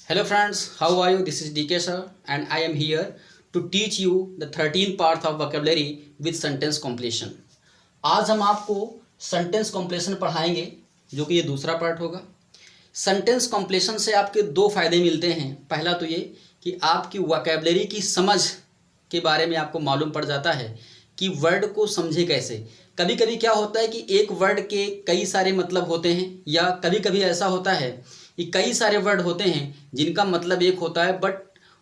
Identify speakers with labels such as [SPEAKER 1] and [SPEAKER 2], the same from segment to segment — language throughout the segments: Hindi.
[SPEAKER 1] Hello friends, how are you? This is DK sir and I am here to teach you the 13 part of vocabulary with sentence completion. आज हम आपको सेंटेंस कॉम्प्लेशन पढ़ाएंगे जो कि ये दूसरा पार्ट होगा। सेंटेंस कॉम्प्लेशन से आपके दो फायदे मिलते हैं। पहला तो ये कि आपकी वोकैबुलरी की समझ के बारे में आपको मालूम पड़ जाता है कि वर्ड को समझे कैसे। कभी कभी क्या होता है कि एक वर्ड के कई सारे मतलब होते हैं, या कभी कभी ऐसा होता है कि कई सारे वर्ड होते हैं जिनका मतलब एक होता है, बट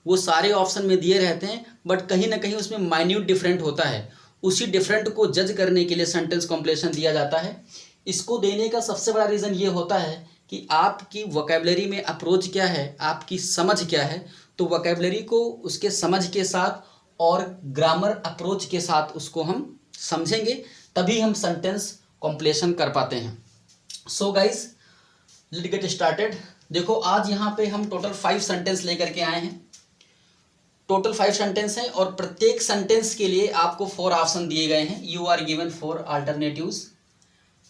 [SPEAKER 1] वो सारे ऑप्शन में दिए रहते हैं, बट कहीं ना कहीं उसमें माइन्यूट डिफरेंट होता है। उसी डिफरेंट को जज करने के लिए सेंटेंस कॉम्प्लेशन दिया जाता है। इसको देने का सबसे बड़ा रीज़न ये होता है कि आपकी वोकैबुलरी में अप्रोच क्या है, आपकी समझ क्या है। तो वोकैबुलरी को उसके समझ के साथ और ग्रामर अप्रोच के साथ उसको हम समझेंगे, तभी हम सेंटेंस कॉम्प्लेशन कर पाते हैं। So guys, let's get started. देखो, आज यहाँ पे हम टोटल 5 सेंटेंस लेकर के आए हैं। टोटल 5 सेंटेंस हैं और प्रत्येक सेंटेंस के लिए आपको 4 ऑप्शन दिए गए हैं। You are given 4 alternatives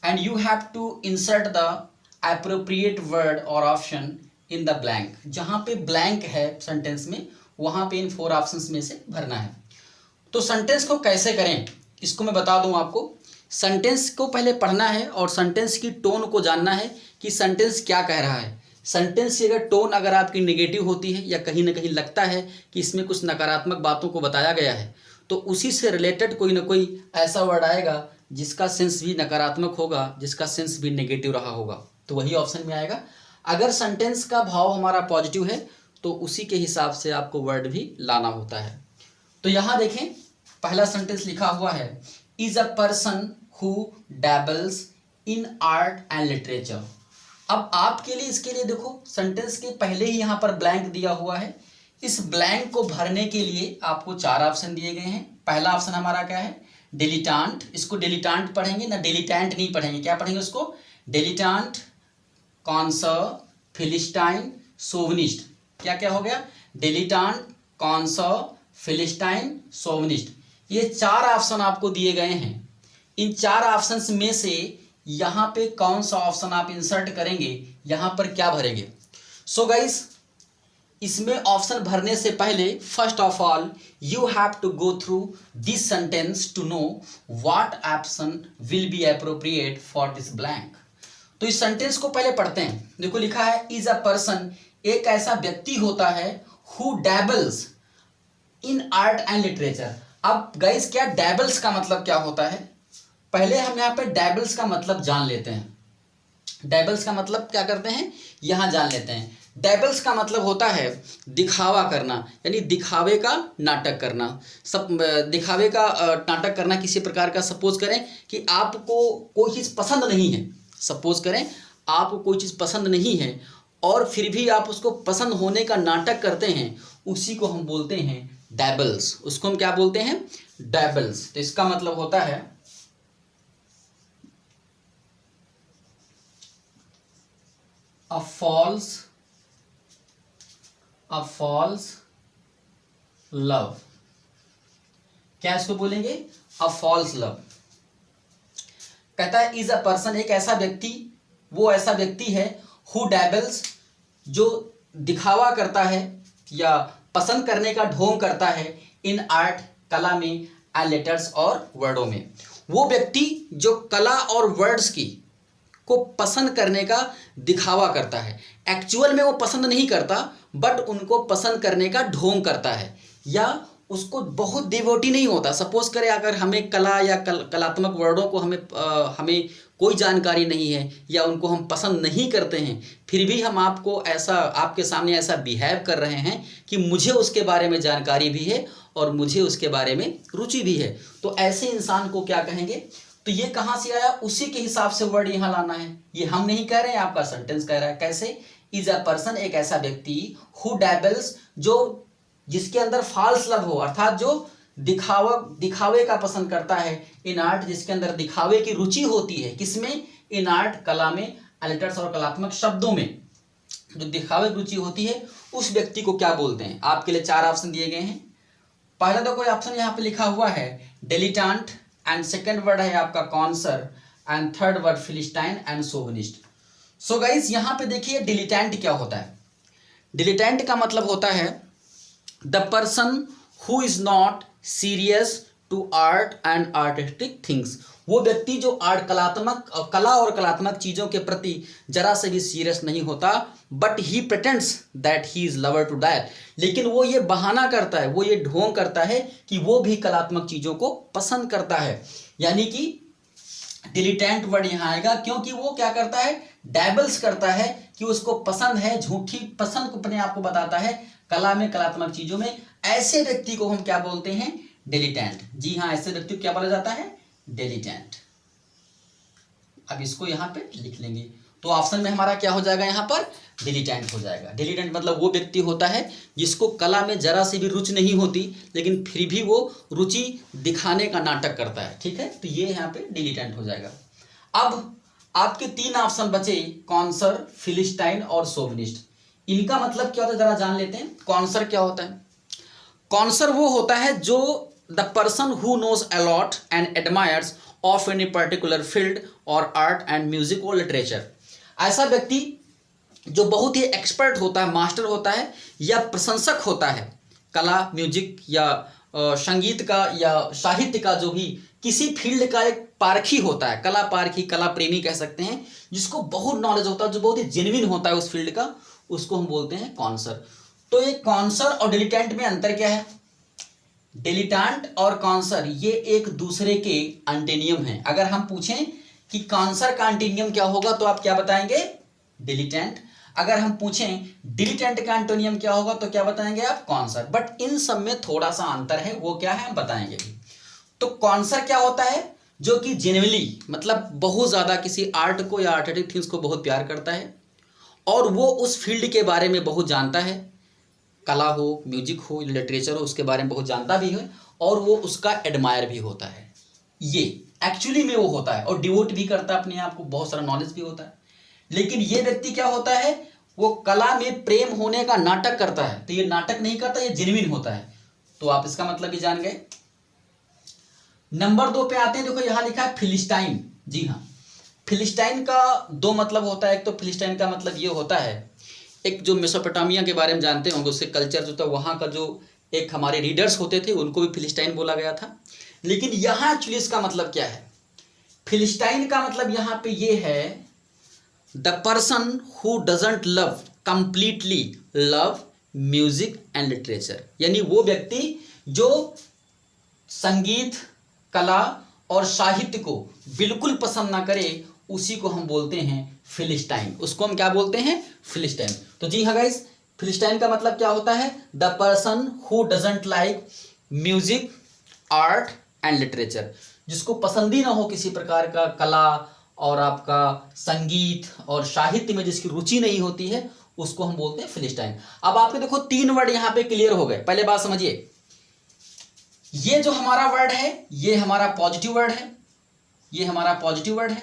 [SPEAKER 1] and you have to insert the appropriate word और ऑप्शन इन द ब्लैंक। जहाँ पे ब्लैंक है सेंटेंस में, वहाँ पे इन 4 ऑप्शंस में से भरना है। तो सेंटेंस को कैसे करें इसको मैं बता दूं आपको। सेंटेंस को पहले पढ़ना है और सेंटेंस की टोन को जानना है कि सेंटेंस क्या कह रहा है। सेंटेंस की अगर टोन अगर आपकी नेगेटिव होती है या कहीं ना कहीं लगता है कि इसमें कुछ नकारात्मक बातों को बताया गया है, तो उसी से रिलेटेड कोई ना कोई ऐसा वर्ड आएगा जिसका सेंस भी नकारात्मक होगा, जिसका सेंस भी नेगेटिव रहा होगा, तो वही ऑप्शन में आएगा। अगर सेंटेंस का भाव हमारा पॉजिटिव है तो उसी के हिसाब से आपको वर्ड भी लाना होता है। तो यहाँ देखें, पहला सेंटेंस लिखा हुआ है, is a person who dabbles in art and literature. अब आपके लिए इसके लिए देखो, सेंटेंस के पहले ही यहाँ पर ब्लैंक दिया हुआ है। इस ब्लैंक को भरने के लिए आपको 4 ऑप्शन दिए गए हैं। पहला ऑप्शन हमारा क्या है, डिलीटांट। इसको डिलीटांट पढ़ेंगे ना, डिलीटेंट नहीं पढ़ेंगे। क्या पढ़ेंगे उसको? डिलीटांट, कॉन्सर, फिलिस्टाइन, सोवनिस्ट। क्या क्या हो गया? डिलीटांट, कॉन्सर, फिलिस्टाइन, सोवनिस्ट। ये 4 ऑप्शन आपको दिए गए हैं। इन 4 ऑप्शंस में से यहाँ पे कौन सा ऑप्शन आप इंसर्ट करेंगे, यहाँ पर क्या भरेंगे? सो गाइस, इसमें ऑप्शन भरने से पहले first of all you have to go through this sentence to know what option will be appropriate for this blank. तो इस सेंटेंस को पहले पढ़ते हैं। देखो लिखा है, इज अ पर्सन, एक ऐसा व्यक्ति होता है, who dabbles in art and literature. अब गाइस, क्या डैबल्स का मतलब क्या होता है? पहले हम यहाँ पे डैबल्स का मतलब जान लेते हैं। डैबल्स का मतलब क्या करते हैं, यहाँ जान लेते हैं। डैबल्स का मतलब होता है दिखावा करना, यानी दिखावे का नाटक करना। सब दिखावे का नाटक करना किसी प्रकार का। सपोज करें कि आपको कोई चीज़ पसंद नहीं है, सपोज करें आपको कोई चीज़ पसंद नहीं है और फिर भी आप उसको पसंद होने का नाटक करते हैं, उसी को हम बोलते हैं डैबल्स। उसको हम क्या बोलते हैं? डैबल्स। तो इसका मतलब होता है a false love। क्या इसको बोलेंगे? a false love। कहता है इज अ पर्सन, एक ऐसा व्यक्ति, वो ऐसा व्यक्ति है, who dabbles, जो दिखावा करता है या पसंद करने का ढोंग करता है, इन आर्ट, कला में, एंड लेटर्स, और वर्डों में। वो व्यक्ति जो कला और वर्ड्स की को पसंद करने का दिखावा करता है। एक्चुअल में वो पसंद नहीं करता, बट उनको पसंद करने का ढोंग करता है, या उसको बहुत डिवोटी नहीं होता। सपोज करें अगर हमें कला या कलात्मक वर्डों को हमें कोई जानकारी नहीं है या उनको हम पसंद नहीं करते हैं, फिर भी हम आपके सामने ऐसा बिहेव कर रहे हैं कि मुझे उसके बारे में जानकारी भी है और मुझे उसके बारे में रुचि भी है, तो ऐसे इंसान को क्या कहेंगे? तो ये कहाँ से आया, उसी के हिसाब से वर्ड यहाँ लाना है। ये हम नहीं कह रहे हैं, आपका सेंटेंस कह रहा है। कैसे? इज अ पर्सन, एक ऐसा व्यक्ति, हु डैबल्स, जो जिसके अंदर फॉल्स लव हो, अर्थात जो दिखावे का पसंद करता है, इन आर्ट, जिसके अंदर दिखावे की रुचि होती है। किसमें? इन आर्ट, कला में, लेटर्स और कलात्मक शब्दों में जो दिखावे की रुचि होती है, उस व्यक्ति को क्या बोलते हैं? आपके लिए 4 ऑप्शन दिए गए हैं। पहला तो कोई ऑप्शन यहाँ पे लिखा हुआ है डिलीटांट, एंड सेकेंड वर्ड है आपका connoisseur, and third word philistine and chauvinist. So guys, यहाँ पे देखिए डिलीटेंट क्या होता है। डिलेटेंट का मतलब होता है the person who is not serious to art and artistic things. वो व्यक्ति जो कला और कलात्मक चीज़ों के प्रति जरा से भी सीरियस नहीं होता, but he pretends that he is lover to that, लेकिन वो ये बहाना करता है, वो ये ढोंग करता है कि वो भी कलात्मक चीज़ों को पसंद करता है। यानी कि डिलिटेंट वर्ड यहाँ आएगा क्योंकि वो क्या करता है, डैबल्स करता है कि उसको पसंद है, झूठी पसंद को अपने आप को बताता है कला में, कलात्मक चीज़ों में। ऐसे व्यक्ति को हम क्या बोलते हैं, डिलिटेंट। जी हाँ, ऐसे व्यक्ति को क्या बोला जाता है, डिलिटेंट। अब इसको यहाँ पे लिख लेंगे तो ऑप्शन में हमारा क्या हो जाएगा, यहाँ पर डिलिटेंट हो जाएगा। डिलिटेंट मतलब वो व्यक्ति होता है जिसको कला में जरा सी भी रुचि नहीं होती, लेकिन फिर भी वो रुचि दिखाने का नाटक करता है। ठीक है, तो ये यहाँ पे डिलिटेंट हो जाएगा। अब आपके 3 ऑप्शन बचे, कॉन्सर, फिलिस्टाइन और शोविनिस्ट। इनका मतलब क्या होता है जरा जान लेते हैं। कॉन्सर क्या होता है? कॉन्सर वो होता है जो the person who knows a lot and admires of any particular field और आर्ट एंड म्यूजिक और लिटरेचर। ऐसा व्यक्ति जो बहुत ही एक्सपर्ट होता है, मास्टर होता है या प्रशंसक होता है कला, म्यूजिक या संगीत का या साहित्य का, जो भी किसी फील्ड का एक पारखी होता है, कला पारखी, कला प्रेमी कह सकते हैं, जिसको बहुत नॉलेज होता है, जो बहुत ही जेन्युइन होता है उस फील्ड का, उसको हम बोलते हैं कॉन्सर। तो ये कॉन्सर और डिलिटेंट में अंतर क्या है? डिलिटेंट और कॉन्सर ये एक दूसरे के एंटोनियम हैं। अगर हम पूछें कि कॉन्सर का एंटोनियम क्या होगा तो आप क्या बताएंगे, डिलिटेंट। अगर हम पूछें डिलिटेंट का एंटोनियम क्या होगा तो क्या बताएंगे आप, कॉन्सर। बट इन सब में थोड़ा सा अंतर है, वो क्या है हम बताएंगे। तो कॉन्सर क्या होता है, जो कि जेन्युइनली मतलब बहुत ज्यादा किसी आर्ट को या आर्टिस्टिक थिंग्स को बहुत प्यार करता है और वो उस फील्ड के बारे में बहुत जानता है, कला हो, म्यूजिक हो, लिटरेचर हो, उसके बारे में बहुत जानता भी है और वो उसका एडमायर भी होता है। ये एक्चुअली में वो होता है और डिवोट भी करता है अपने आप को, बहुत सारा नॉलेज भी होता है। लेकिन ये व्यक्ति क्या होता है, वो कला में प्रेम होने का नाटक करता है। तो ये नाटक नहीं करता, ये जेन्युइन होता है। तो आप इसका मतलब भी जान गए। नंबर 2 पे आते हैं। देखो यहाँ लिखा है फिलिस्टाइन। जी हाँ, फिलिस्टाइन का 2 मतलब होता है। एक तो फिलिस्टाइन का मतलब ये होता है, एक जो मेसोपोटामिया के बारे में जानते होंगे, उससे कल्चर जो था वहाँ का, जो एक हमारे रीडर्स होते थे उनको भी फिलिस्टाइन बोला गया था। लेकिन यहाँ एक्चुअली इसका मतलब क्या है, फिलिस्टाइन का मतलब यहाँ पे ये है the person who doesn't love completely love music and literature. यानी वो व्यक्ति जो संगीत, कला और साहित्य को बिल्कुल पसंद ना करे, उसी को हम बोलते हैं फिलिस्टाइन। उसको हम क्या बोलते हैं, फिलिस्टाइन। तो जी हाँ गाइस, फिलिस्टाइन का मतलब क्या होता है, the person who doesn't like music, art and literature. जिसको पसंद ही ना हो किसी प्रकार का कला और आपका संगीत और साहित्य में जिसकी रुचि नहीं होती है, उसको हम बोलते हैं फिलिस्टाइन। अब आपके देखो 3 वर्ड यहाँ पे क्लियर हो गए। पहले बात समझिए, ये जो हमारा वर्ड है ये हमारा पॉजिटिव वर्ड है, ये हमारा पॉजिटिव वर्ड है।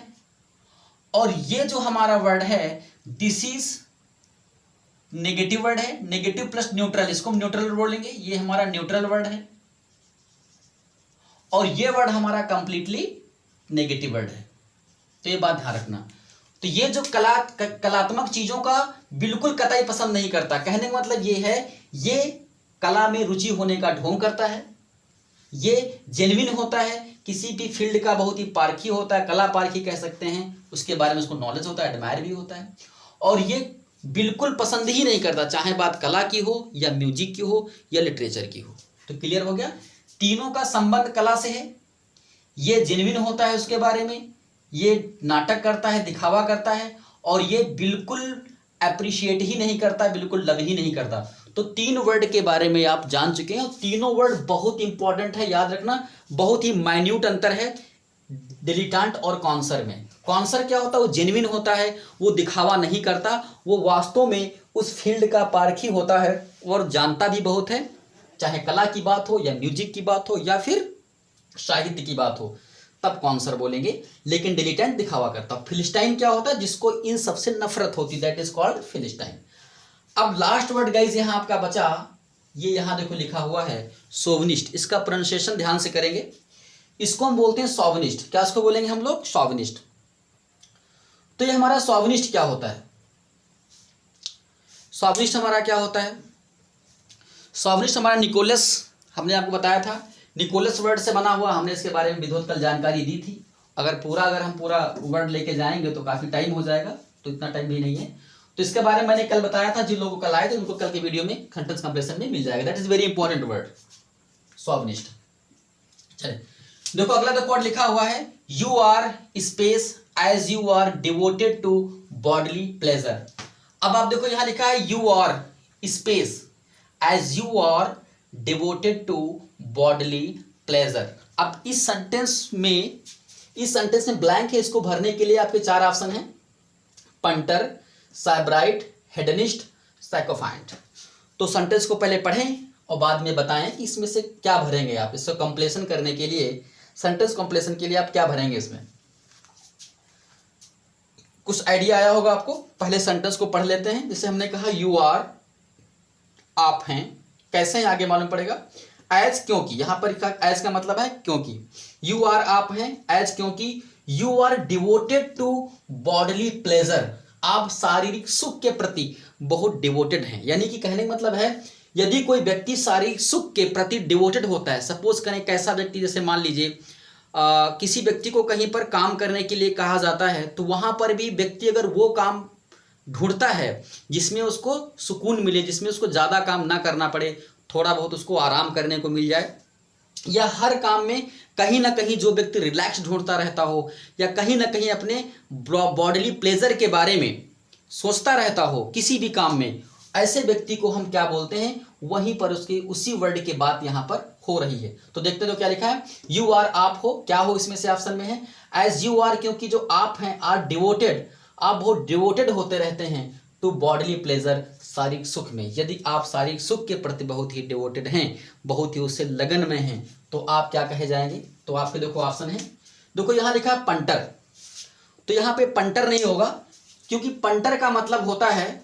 [SPEAKER 1] और ये जो हमारा वर्ड है दिस इज नेगेटिव वर्ड है, नेगेटिव प्लस न्यूट्रल, इसको हम न्यूट्रल वर्ड बोलेंगे। ये हमारा न्यूट्रल वर्ड है और ये वर्ड हमारा कंप्लीटली नेगेटिव वर्ड है। तो ये बात ध्यान रखना। तो ये जो कलात्मक चीजों का बिल्कुल कतई पसंद नहीं करता, कहने का मतलब ये है, ये कला में रुचि होने का ढोंग करता है, ये जेन्युइन होता है, किसी भी फील्ड का बहुत ही पारखी होता है, कला पारखी कह सकते हैं, उसके बारे में उसको नॉलेज होता है, एडमायर भी होता है। और ये बिल्कुल पसंद ही नहीं करता, चाहे बात कला की हो या म्यूजिक की हो या लिटरेचर की हो। तो क्लियर हो गया, तीनों का संबंध कला से है। ये जेन्युइन होता है उसके बारे में, ये नाटक करता है, दिखावा करता है, और ये बिल्कुल अप्रिशिएट ही नहीं करता, बिल्कुल लव ही नहीं करता। तो 3 वर्ड के बारे में आप जान चुके हैं। तीनों वर्ड बहुत इंपॉर्टेंट है, याद रखना। बहुत ही माइन्यूट अंतर है डिलिटेंट और कॉन्सर में। कॉन्सर क्या होता है, वो जेन्युइन होता है, वो दिखावा नहीं करता, वो वास्तव में उस फील्ड का पारखी होता है और जानता भी बहुत है, चाहे कला की बात हो या म्यूजिक की बात हो या फिर साहित्य की बात हो, तब कॉन्सर बोलेंगे। लेकिन डिलिटेंट दिखावा करता। फिलिस्टाइन क्या होता है, जिसको इन सबसे नफरत होती, दैट इज कॉल्ड फिलिस्टाइन। अब लास्ट वर्ड गाइज यहाँ आपका बचा, ये यहाँ देखो लिखा हुआ है शोविनिस्ट। इसका प्रोनाउंसिएशन ध्यान से करेंगे, इसको हम बोलते हैं शोविनिस्ट। क्या इसको बोलेंगे हम लोग, शोविनिस्ट। तो ये हमारा शोविनिस्ट क्या होता है, शॉविनिस्ट हमारा क्या होता है? शॉविनिस्ट हमारा निकोलस, हमने आपको बताया था निकोलस वर्ड से बना हुआ, हमने इसके बारे में विधिवत कल जानकारी दी थी। अगर हम पूरा वर्ड लेके जाएंगे तो काफ़ी टाइम हो जाएगा, तो इतना टाइम भी नहीं है। तो इसके बारे में मैंने कल बताया था, जिन लोगों को कल आए थे उनको कल के वीडियो में सेंटेंस कंप्लीशन में मिल जाएगा। That is very important word chauvinist. चलिए देखो अगला देखो वर्ड लिखा हुआ है you are space as you are devoted to bodily pleasure. अब आप देखो यहां लिखा है you are space as you are devoted to bodily pleasure. अब इस सेंटेंस में ब्लैंक है, इसको भरने के लिए आपके चार ऑप्शन हैं, पंटर, साइब्राइट, हेडनिस्ट, साइकोफाइंट। तो सेंटेंस को पहले पढ़ें और बाद में बताएं कि इसमें से क्या भरेंगे आप। इसको कंप्लीशन करने के लिए, सेंटेंस कंप्लीशन के लिए आप क्या भरेंगे इसमें, कुछ आइडिया आया होगा आपको। पहले सेंटेंस को पढ़ लेते हैं। जैसे हमने कहा यू आर, आप हैं, कैसे हैं आगे मालूम पड़ेगा। एज क्योंकि, यहां पर एज का मतलब है क्योंकि। यू आर आप हैं, एज क्योंकि you are devoted to bodily pleasure, आप शारीरिक सुख के प्रति बहुत डिवोटेड हैं। यानी कि कहने का मतलब है यदि कोई व्यक्ति शारीरिक सुख के प्रति डिवोटेड होता है, सपोज करें कैसा व्यक्ति, जैसे मान लीजिए किसी व्यक्ति को कहीं पर काम करने के लिए कहा जाता है, तो वहां पर भी व्यक्ति अगर वो काम ढूंढता है जिसमें उसको सुकून मिले, जिसमें उसको ज़्यादा काम ना करना पड़े, थोड़ा बहुत उसको आराम करने को मिल जाए, या हर काम में कहीं ना कहीं जो व्यक्ति रिलैक्स ढूंढता रहता हो, या कहीं ना कहीं अपने बॉडीली प्लेजर के बारे में सोचता रहता हो किसी भी काम में, ऐसे व्यक्ति को हम क्या बोलते हैं, वहीं पर उसके उसी वर्ड के बात यहाँ पर हो रही है। तो देखते तो क्या लिखा है, यू आर आप हो, क्या हो इसमें से ऑप्शन में है, एज यू आर क्योंकि जो आप हैं, आर डिवोटेड, आप बहुत डिवोटेड होते रहते हैं, टू बॉडीली प्लेजर, शारीरिक सुख में। यदि आप शारीरिक सुख के प्रति बहुत ही डिवोटेड हैं, बहुत ही उससे लगन में हैं, तो आप क्या कहे जाएंगे। तो आपके देखो ऑप्शन है, देखो यहाँ लिखा है पंटर, तो यहाँ पे पंटर नहीं होगा, क्योंकि पंटर का मतलब होता है,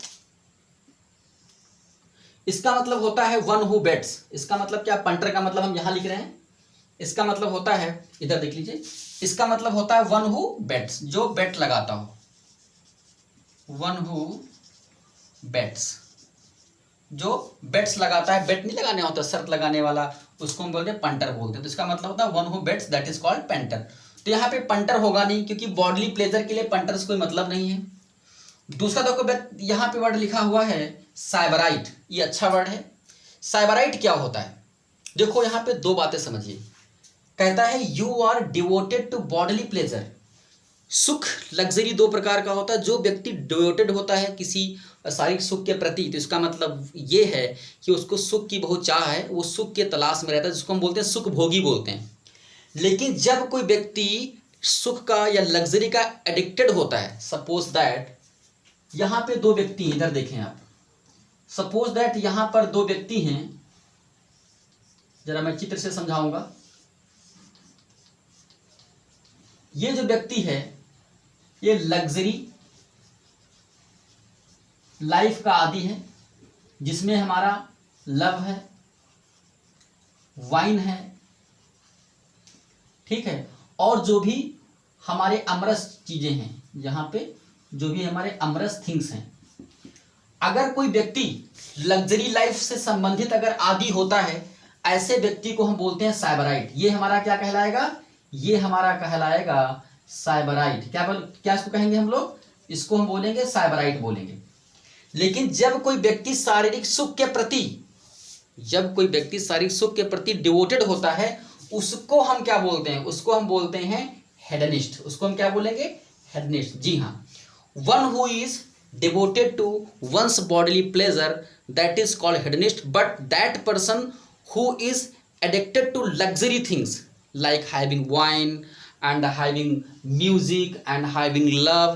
[SPEAKER 1] इसका मतलब होता है वन हु बेट्स। इसका मतलब क्या, पंटर का मतलब हम यहां लिख रहे हैं, इसका मतलब होता है, इधर देख लीजिए, इसका मतलब होता है वन हु बेट्स, जो बेट लगाता हो, वन हु बेट्स, जो बेट्स लगाता है। बेट नहीं लगाने होता, शर्त लगाने वाला, उसको हम बोलते हैं पंटर बोलते हैं। तो इसका मतलब होता है one who bets, that is called painter. तो यहाँ पे पंटर होगा नहीं, क्योंकि बॉडली प्लेजर के लिए पंटर से कोई मतलब नहीं है। दूसरा देखो यहाँ पे वर्ड लिखा हुआ है साइबराइट, ये अच्छा वर्ड है। साइबराइट क्या होता है, देखो यहाँ पे दो बातें समझिए। कहता है you are devoted to bodily pleasure, सुख लग्जरी दो प्रकार का होता है। जो व्यक्ति डिवोटेड होता है किसी शारीरिक सुख के प्रति, तो इसका मतलब ये है कि उसको सुख की बहुत चाह है, वो सुख के तलाश में रहता है, जिसको हम बोलते हैं सुख भोगी बोलते हैं। लेकिन जब कोई व्यक्ति सुख का या लग्जरी का एडिक्टेड होता है, सपोज दैट यहां पे दो व्यक्ति हैं, इधर देखें आप, सपोज दैट यहां पर दो व्यक्ति हैं, जरा मैं चित्र से समझाऊंगा। ये जो व्यक्ति है ये लग्जरी लाइफ का आदी है, जिसमें हमारा लव है, वाइन है, ठीक है, और जो भी हमारे अमरस चीजें हैं, यहाँ पे जो भी हमारे अमरस थिंग्स हैं। अगर कोई व्यक्ति लग्जरी लाइफ से संबंधित अगर आदी होता है, ऐसे व्यक्ति को हम बोलते हैं साइबराइट। ये हमारा क्या कहलाएगा, ये हमारा कहलाएगा साइबराइट। क्या इसको कहेंगे हम लोग, इसको हम बोलेंगे साइबराइट बोलेंगे। लेकिन जब कोई व्यक्ति शारीरिक सुख के प्रति, जब कोई व्यक्ति शारीरिक सुख के प्रति डिवोटेड होता है, उसको हम क्या बोलते हैं, उसको हम बोलते हैं हेडनिस्ट। उसको हम क्या बोलेंगे, हेडनिस्ट। जी हाँ, one who is devoted to one's bodily pleasure, that is called hedonist. But that person who is addicted to luxury things like having wine and having music and having love,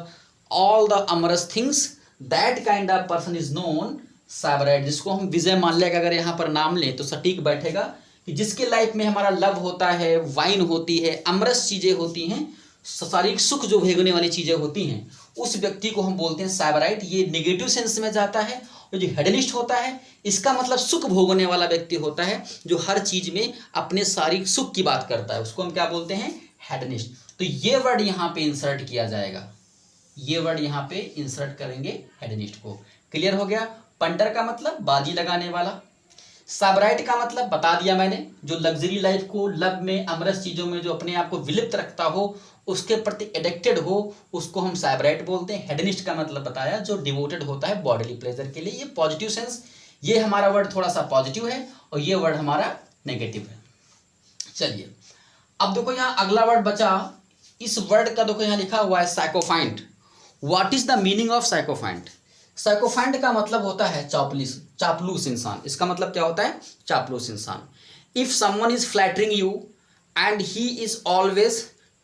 [SPEAKER 1] all the amorous things, that kind of person is known साइबराइट। जिसको हम विजय माल्या का अगर यहाँ पर नाम लें तो सटीक बैठेगा, कि जिसके लाइफ में हमारा लव होता है, वाइन होती है, अमरस चीजें होती हैं, शारीरिक सुख जो भेगने वाली चीजें होती हैं, उस व्यक्ति को हम बोलते हैं साइबराइट। ये नेगेटिव सेंस में जाता है। और जो हेडनिस्ट होता है, इसका मतलब सुख भोगने वाला व्यक्ति होता है, जो हर चीज में अपने शारीरिक सुख की बात करता है, उसको हम क्या बोलते हैं, हेडनिस्ट। तो ये वर्ड यहाँ पे इंसर्ट किया जाएगा, ये वर्ड यहाँ पे इंसर्ट करेंगे हेडनिस्ट को। क्लियर हो गया। पंटर का मतलब बाजी लगाने वाला। सैबराइट का मतलब बता दिया मैंने, जो लग्जरी लाइफ को, लब में, अमरस चीज़ों में जो अपने आप को विलिप्त रखता हो, उसके प्रति एडिक्टेड हो, उसको हम सैबराइट बोलते हैं। हेडनिस्ट का मतलब बताया, जो डिवोटेड होता है बॉडीली प्लेजर के लिए। ये पॉजिटिव सेंस, ये हमारा वर्ड थोड़ा सा पॉजिटिव है और ये वर्ड हमारा नेगेटिव है। चलिए अब देखो यहाँ अगला वर्ड बचा, इस वर्ड का देखो यहाँ लिखा हुआ है sycophant. What is the meaning of sycophant? Sycophant का मतलब होता है चापलूस इंसान। इसका मतलब क्या होता है? चापलूस इंसान। If someone is flattering you and he is always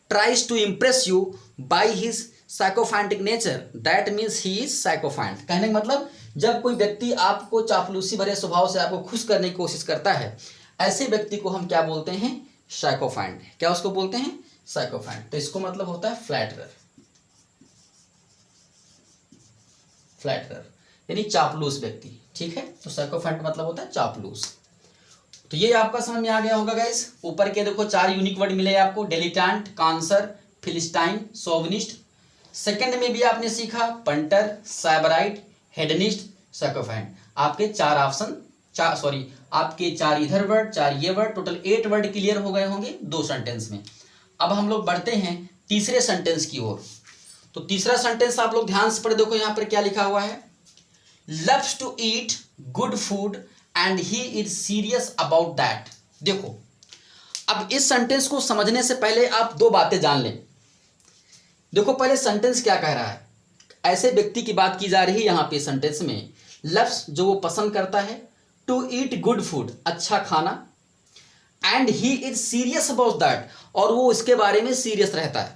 [SPEAKER 1] tries to impress you by his sycophantic nature, that means he is sycophant. कहने का मतलब, जब कोई व्यक्ति आपको चापलूसी भरे स्वभाव से आपको खुश करने की कोशिश करता है, ऐसे व्यक्ति को हम क्या बोलते हैं? साइकोफाइंट। क्या उसको बोलते हैं? साइकोफाइंट। तो इसको मतलब होता है फ्लैटरर। फ्लैटरर यानी चापलूस व्यक्ति, ठीक है। तो साइकोफाइंट मतलब होता है चापलूस। तो ये आपका समझ में आ गया होगा गाइस। ऊपर के देखो 4 यूनिक वर्ड मिले आपको, डेलिटेंट, कांसर, फिलिस्टाइन, सोवनिस्ट। सेकंड में भी आपने सीखा पंटर, सैबराइट, हेडनिस्ट, साइकोफाइंट। आपके 4 ऑप्शन, आपके 4 इधर वर्ड, 4 ये वर्ड, टोटल 8 वर्ड क्लियर हो गए होंगे 2 सेंटेंस में। अब हम लोग बढ़ते हैं तीसरे सेंटेंस की ओर। तो तीसरा सेंटेंस आप लोग ध्यान से पढ़े, देखो यहाँ पर क्या लिखा हुआ है, loves to eat good food and he is serious about that. देखो अब इस सेंटेंस को समझने से पहले आप 2 बातें जान लें। देखो पहले सेंटेंस क्या कह रहा है, ऐसे व्यक्ति की बात की जा रही है यहाँ पे सेंटेंस में। लव्स जो वो पसंद करता है, टू ईट गुड फूड अच्छा खाना, and he is serious about that और वो उसके बारे में सीरियस रहता है।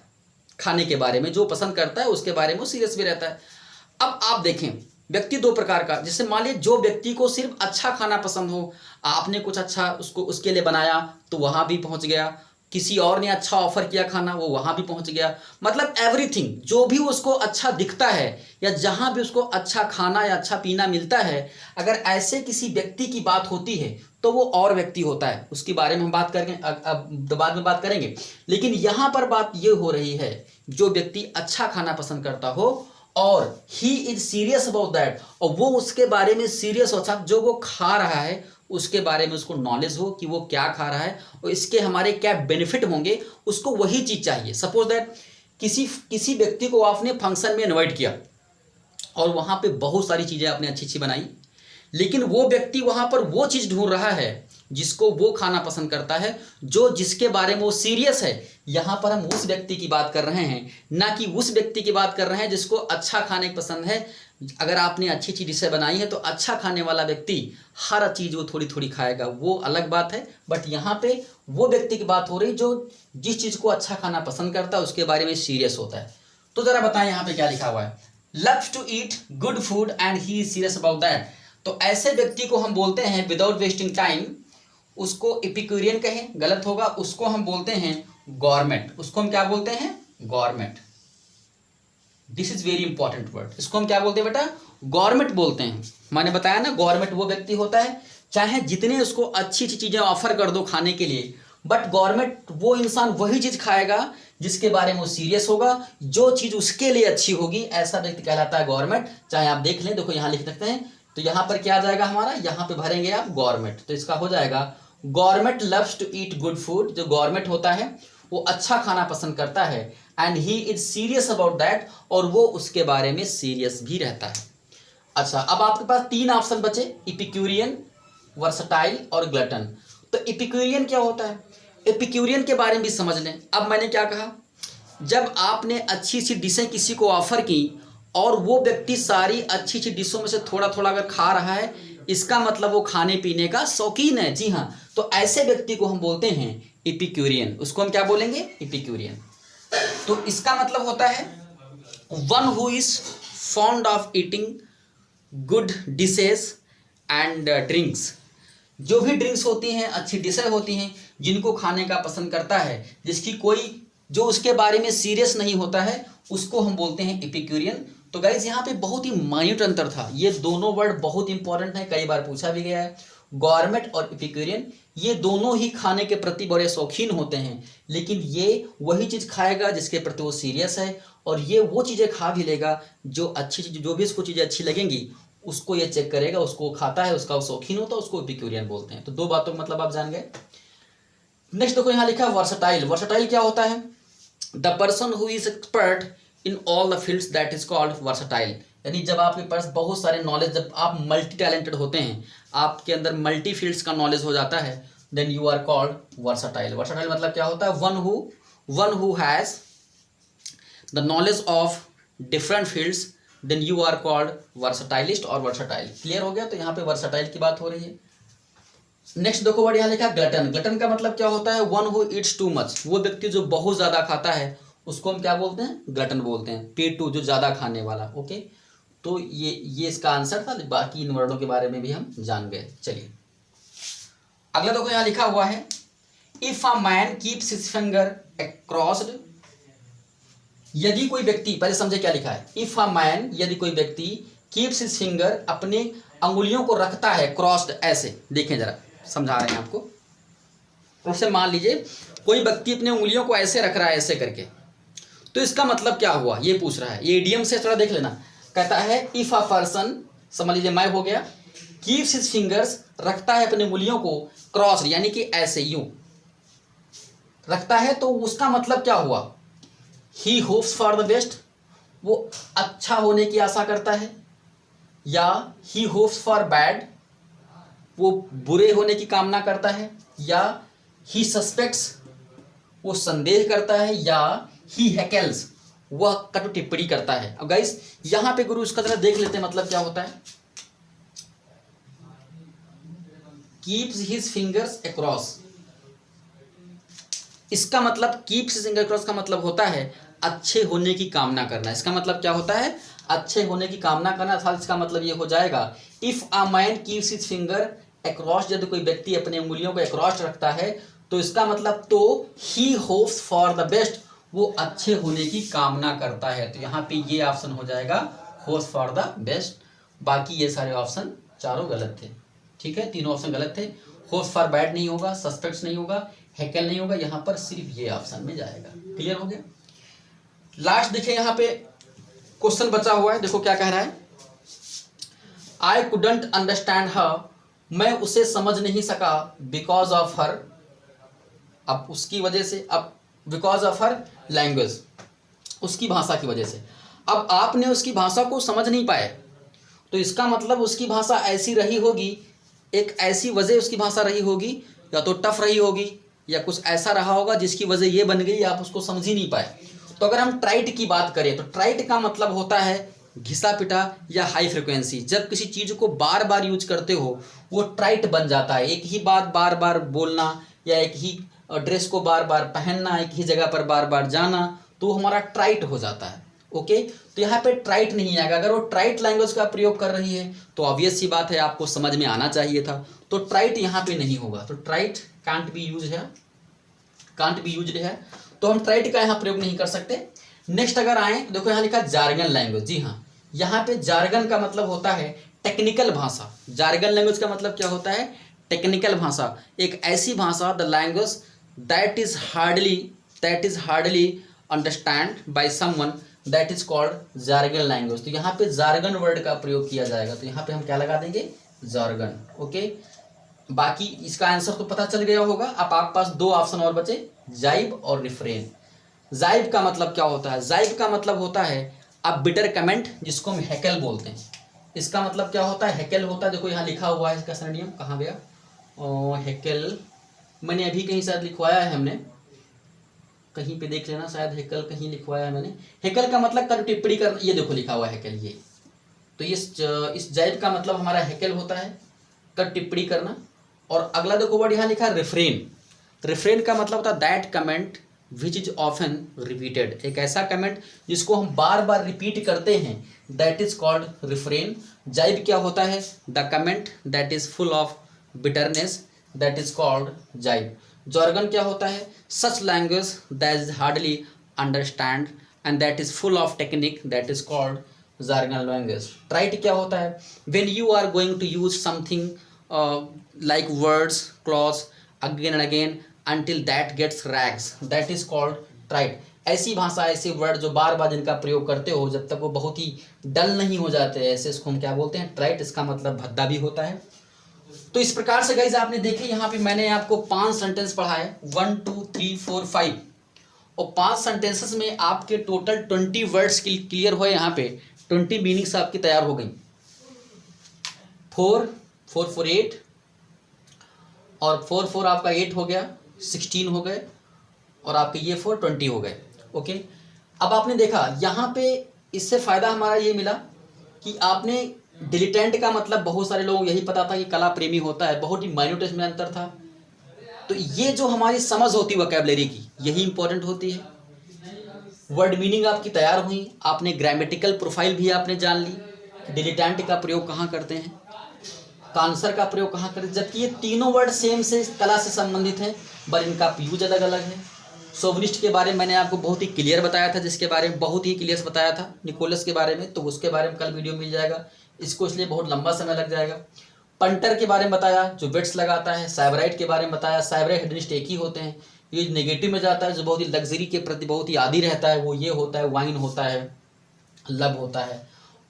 [SPEAKER 1] खाने के बारे में जो पसंद करता है उसके बारे में वो सीरियस भी रहता है। अब आप देखें व्यक्ति 2 प्रकार का, जैसे मान लीजिए जो व्यक्ति को सिर्फ अच्छा खाना पसंद हो, आपने कुछ अच्छा उसके लिए बनाया तो वहां भी पहुंच गया, किसी और ने अच्छा ऑफर किया खाना, वो वहां भी पहुंच गया। मतलब एवरीथिंग जो भी उसको अच्छा दिखता है या जहां भी उसको अच्छा खाना या अच्छा पीना मिलता है, अगर ऐसे किसी व्यक्ति की बात होती है तो वो और व्यक्ति होता है। उसके बारे में हम बात करेंगे, अब बाद में बात करेंगे। लेकिन यहां पर बात ये हो रही है, जो व्यक्ति अच्छा खाना पसंद करता हो और ही इज सीरियस अबाउट दैट, और वो उसके बारे में सीरियस हो, जो वो खा रहा है उसके बारे में उसको नॉलेज हो कि वो क्या खा रहा है और इसके हमारे क्या बेनिफिट होंगे, उसको वही चीज चाहिए। सपोज दैट किसी व्यक्ति को आपने फंक्शन में इनवाइट किया और वहां पे बहुत सारी चीजें आपने अच्छी अच्छी बनाई, लेकिन वो व्यक्ति वहां पर वो चीज ढूंढ रहा है जिसको वो खाना पसंद करता है, जिसके बारे में वो सीरियस है। यहां पर हम उस व्यक्ति की बात कर रहे हैं, ना कि उस व्यक्ति की बात कर रहे हैं जिसको अच्छा खाने पसंद है। अगर आपने अच्छी अच्छी डिशें बनाई है तो अच्छा खाने वाला व्यक्ति हर चीज वो थोड़ी थोड़ी खाएगा, वो अलग बात है। बट यहाँ पे वो व्यक्ति की बात हो रही जो जिस चीज को अच्छा खाना पसंद करता है उसके बारे में सीरियस होता है। तो जरा बताएं यहाँ पे क्या लिखा हुआ है, loves to eat good food and he is serious about that. तो ऐसे व्यक्ति को हम बोलते हैं विदाउट वेस्टिंग टाइम, उसको एपिक्यूरियन कहें गलत होगा, उसको हम बोलते हैं गॉरमेट। उसको हम क्या बोलते हैं? Gourmet. This is very important word. इसको हम क्या बोलते हैं बेटा? गॉरमेट बोलते हैं। मैंने बताया ना, गॉरमेट वो व्यक्ति होता है चाहे जितने उसको अच्छी अच्छी चीजें ऑफर कर दो खाने के लिए, बट गॉरमेट वो इंसान वही चीज खाएगा जिसके बारे में वो सीरियस होगा, जो चीज उसके लिए अच्छी होगी, ऐसा व्यक्ति कहलाता है गॉरमेट। चाहे आप देख लें, देखो यहाँ लिख सकते हैं, तो यहाँ पर क्या आ जाएगा हमारा, यहाँ पे भरेंगे आप गॉरमेट, तो इसका हो जाएगा gourmet loves to eat good food. जो गॉरमेट होता है वो अच्छा खाना पसंद करता है, and he is serious about that, और वो उसके बारे में सीरियस भी रहता है। अच्छा, अब आपके पास 3 ऑप्शन बचे, एपिक्यूरियन, वर्सटाइल और ग्लटन। तो एपिक्यूरियन क्या होता है? एपिक्यूरियन के बारे में भी समझ लें। अब मैंने क्या कहा, जब आपने अच्छी सी डिशें किसी को ऑफर की और वो व्यक्ति सारी अच्छी अच्छी डिशों में से थोड़ा थोड़ा अगर खा रहा है, इसका मतलब वो खाने पीने का शौकीन है। जी हाँ, तो ऐसे व्यक्ति को हम बोलते हैं एपिक्यूरियन। उसको हम क्या बोलेंगे? एपिक्यूरियन। तो इसका मतलब होता है one who is fond of eating good dishes and drinks. जो भी ड्रिंक्स होती हैं, अच्छी डिशें होती हैं, जिनको खाने का पसंद करता है, जिसकी कोई जो उसके बारे में सीरियस नहीं होता है, उसको हम बोलते हैं एपिक्यूरियन। तो गाइज यहाँ पे बहुत ही माइन्यूट अंतर था। ये दोनों वर्ड बहुत इंपॉर्टेंट है, कई बार पूछा भी गया है। गॉरमेट और एपिक्यूरियन ये दोनों ही खाने के प्रति बड़े शौकीन होते हैं, लेकिन ये वही चीज़ खाएगा जिसके प्रति वो सीरियस है, और ये वो चीज़ें खा भी लेगा जो अच्छी चीज़, जो भी इसको चीज़ें अच्छी लगेंगी उसको ये चेक करेगा, उसको खाता है, उसका शौकीन होता है, उसको एपिक्यूरियन बोलते हैं। तो दो बातों का मतलब आप जान गए। नेक्स्ट देखो यहाँ लिखा है वर्सटाइल। वर्सटाइल क्या होता है? The person who is expert in all the fields that is called versatile. यानी जब आपके पास बहुत सारे नॉलेज, जब आप मल्टी टैलेंटेड होते हैं, आपके अंदर मल्टी फील्ड्स का नॉलेज हो जाता है, then you are called versatile. Versatile मतलब क्या होता है? One who has the knowledge of different fields, then you are called versatilist और वर्सटाइल। क्लियर हो गया? तो यहाँ पे वर्सटाइल की बात हो रही है। नेक्स्ट देखो वर्ड यहाँ लिखा है ग्लटन। ग्लटन का मतलब क्या होता है? One who Yeats too much. वो व्यक्ति जो बहुत ज्यादा खाता है उसको हम क्या बोलते हैं? ग्लटन बोलते हैं। पे टू, जो ज्यादा खाने वाला। ओके, तो ये इसका आंसर था। बाकी इन वर्डों के बारे में भी हम जान गए। चलिए अगला देखो यहाँ लिखा हुआ है if a man keeps his finger acrossed. यदि कोई व्यक्ति, पहले समझे क्या लिखा है। इफ अ मैन, यदि कोई व्यक्ति, कीप्स हिज फिंगर, अपने अंगुलियों को रखता है क्रॉस्ड, ऐसे। देखें जरा, समझा रहे हैं आपको। तो उसे मान लीजिए कोई व्यक्ति अपने उंगलियों को ऐसे रख रहा है, ऐसे करके, तो इसका मतलब क्या हुआ ये पूछ रहा है। ये इडियम से थोड़ा देख लेना। कहता है इफ अ पर्सन, समझ लीजिए मैं हो गया, कीप्स हिज फिंगर्स, रखता है अपने उंगलियों को क्रॉस्ड, यानी कि ऐसे यूं रखता है, तो उसका मतलब क्या हुआ? ही होप्स फॉर द बेस्ट, वो अच्छा होने की आशा करता है, या ही होप्स फॉर बैड, वो बुरे होने की कामना करता है, या ही सस्पेक्ट्स, वो संदेह करता है, या ही हैकल्स, वह कटु टिप्पणी करता है। अब गाइस यहां पे गुरु इसका जरा देख लेते हैं मतलब क्या होता है। कीप्स हिज फिंगर्स अक्रॉस, इसका मतलब कीप्स हिज फिंगर अक्रॉस का मतलब होता है अच्छे होने की कामना करना। इसका मतलब क्या होता है? अच्छे होने की कामना करना। अर्थात इसका मतलब ये हो जाएगा if a man keeps his finger across, यदि कोई व्यक्ति अपने उंगलियों को अक्रॉस रखता है, तो इसका मतलब तो ही होप्स फॉर द बेस्ट, वो अच्छे होने की कामना करता है। तो यहाँ पे ये ऑप्शन हो जाएगा होप्स फॉर द बेस्ट। बाकी ये सारे ऑप्शन चारों गलत थे। ठीक है, तीनों ऑप्शन गलत थे। होप्स फॉर बैड नहीं होगा, सस्पेक्ट्स नहीं होगा, हैकल नहीं होगा, यहाँ पर सिर्फ ये ऑप्शन में जाएगा। क्लियर हो गया? लास्ट देखिए यहाँ पे क्वेश्चन बचा हुआ है, देखो क्या कह रहा है। आई कुडंट अंडरस्टैंड हर, मैं उसे समझ नहीं सका, बिकॉज ऑफ हर, अब उसकी वजह से, अब बिकॉज ऑफ हर लैंग्वेज, उसकी भाषा की वजह से। अब आपने उसकी भाषा को समझ नहीं पाए, तो इसका मतलब उसकी भाषा ऐसी रही होगी, एक ऐसी वजह उसकी भाषा रही होगी, या तो टफ रही होगी, या कुछ ऐसा रहा होगा जिसकी वजह ये बन गई आप उसको समझ ही नहीं पाए। तो अगर हम ट्राइट की बात करें, तो ट्राइट का मतलब होता है घिसा पिटा या हाई फ्रिक्वेंसी। जब किसी चीज को बार बार यूज करते हो वो ट्राइट बन जाता है। एक ही बात बार बार बोलना, या एक ही ड्रेस को बार बार पहनना, एक ही जगह पर बार बार जाना, तो हमारा ट्राइट हो जाता है। ओके, तो यहाँ पे ट्राइट नहीं आएगा। अगर वो ट्राइट लैंग्वेज का प्रयोग कर रही है तो ऑब्वियस सी बात है आपको समझ में आना चाहिए था। तो ट्राइट यहाँ पे नहीं होगा। तो ट्राइट कांट बी यूज है, कांट बी यूज्ड है, तो हम ट्राइट का यहाँ प्रयोग नहीं कर सकते। नेक्स्ट अगर आए तो देखो यहाँ लिखा जार्गन लैंग्वेज। जी हाँ, यहाँ पे जार्गन का मतलब होता है टेक्निकल भाषा। जार्गन लैंग्वेज का मतलब क्या होता है? टेक्निकल भाषा। एक ऐसी भाषा, the language that is hardly understand by someone, that is called jargon language. तो यहाँ पे जार्गन वर्ड का प्रयोग किया जाएगा। तो यहाँ पे हम क्या लगा देंगे? जार्गन। ओके, बाकी इसका आंसर तो पता चल गया होगा। अब आपके पास दो ऑप्शन और बचे, जाइब और रिफ्रेन। जाइब का मतलब क्या होता है? जाइब का मतलब होता है अब बिटर कमेंट, जिसको हम हैकल बोलते हैं। इसका मतलब क्या होता है? हैकल होता है, देखो यहाँ लिखा हुआ है इसका सिनोनिम, कहाँ गया हैकल, मैंने अभी कहीं शायद लिखवाया है, हमने कहीं पे देख लेना, शायद हैकल कहीं लिखवाया है मैंने। हैकल का मतलब कर टिप्पणी करना, ये देखो लिखा हुआ है हैकल, ये। तो इस जाइब का मतलब हमारा हैकल होता है, कर टिप्पणी करना। और अगला देखो वर्ड यहाँ लिखा है रिफ्रेन। रिफ्रेन का मतलब होता है that comment which is often repeated. एक ऐसा कमेंट जिसको हम बार बार रिपीट करते हैं, दैट इज कॉल्ड रिफ्रेन। जाइब क्या होता है? The comment that is full of bitterness, that is called jibe. Jargon क्या होता है? Such language that is hardly understand and that is full of technique, that is called jargon language. Trite क्या होता है? When you are going to use something like words, clause again and again until that gets rags, that is called trite. ऐसी भाषा, ऐसे वर्ड जो बार बार जिनका प्रयोग करते हो जब तक वो बहुत ही डल नहीं हो जाते, ऐसे इसको हम क्या बोलते हैं, ट्राइट। इसका मतलब भद्दा भी होता है। तो इस प्रकार से गाइस आपने देखे यहाँ पे मैंने आपको 5 सेंटेंस पढ़ाए, 1 2 3 4 5, और 5 सेंटेंसेस में आपके टोटल 20 वर्ड्स क्लियर हुए। यहाँ पे 20 मीनिंग्स आपकी तैयार हो गई। 4 4 4 8 और 4 4 आपका 8 हो गया, 16 हो गए, और आपके ये 4 20 हो गए। ओके, अब आपने देखा यहाँ पे इससे फ़ायदा हमारा ये मिला कि आपने डिलिटेंट का मतलब बहुत सारे लोगों को यही पता था कि कला प्रेमी होता है, बहुत ही माइन्यूट इसमें अंतर था। तो ये जो हमारी समझ होती है वोकैबुलरी की, यही इंपॉर्टेंट होती है। वर्ड मीनिंग आपकी तैयार हुई, आपने ग्रामेटिकल प्रोफाइल भी आपने जान ली, डिलिटेंट का प्रयोग कहाँ करते हैं, कांसर का प्रयोग कहाँ करते हैं, जबकि ये तीनों वर्ड सेम से कला से संबंधित हैं, पर इनका यूज अलग अलग है। शोविनिस्ट के बारे में मैंने आपको बहुत ही क्लियर बताया था, जिसके बारे में बहुत ही क्लियर बताया था। निकोलस के बारे में तो उसके बारे में कल वीडियो मिल जाएगा, इसको इसलिए बहुत लंबा समय लग जाएगा। पंटर के बारे में बताया जो बेट्स लगाता है। साइबराइट के बारे में बताया, साइबराइट हेडनिस्ट एक ही होते हैं। ये नेगेटिव में जाता है जो बहुत ही लग्जरी के प्रति बहुत ही आदी रहता है, वो ये होता है, वाइन होता है, लब होता है,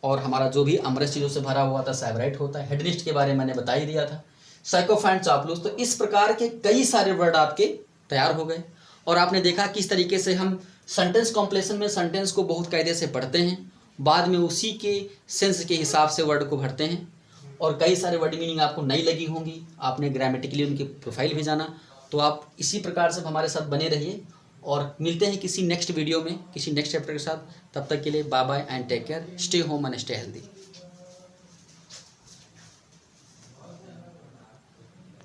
[SPEAKER 1] और हमारा जो भी अमरस चीज़ों से भरा हुआ था साइबराइट होता है। हेडनिस्ट के बारे में मैंने बता ही दिया था। साइकोफैंट, चापलूस, तो इस प्रकार के कई सारे वर्ड आपके तैयार हो गए। और आपने देखा किस तरीके से हम सेंटेंस कॉम्प्लेशन में सेंटेंस को बहुत कायदे से पढ़ते हैं, बाद में उसी के सेंस के हिसाब से वर्ड को भरते हैं, और कई सारे वर्ड मीनिंग आपको नई लगी होंगी, आपने ग्रामेटिकली उनकी प्रोफाइल भी जाना। तो आप इसी प्रकार से हमारे साथ बने रहिए, और मिलते हैं किसी नेक्स्ट वीडियो में किसी नेक्स्ट चैप्टर के साथ। तब तक के लिए bye bye and take care, stay home and stay healthy.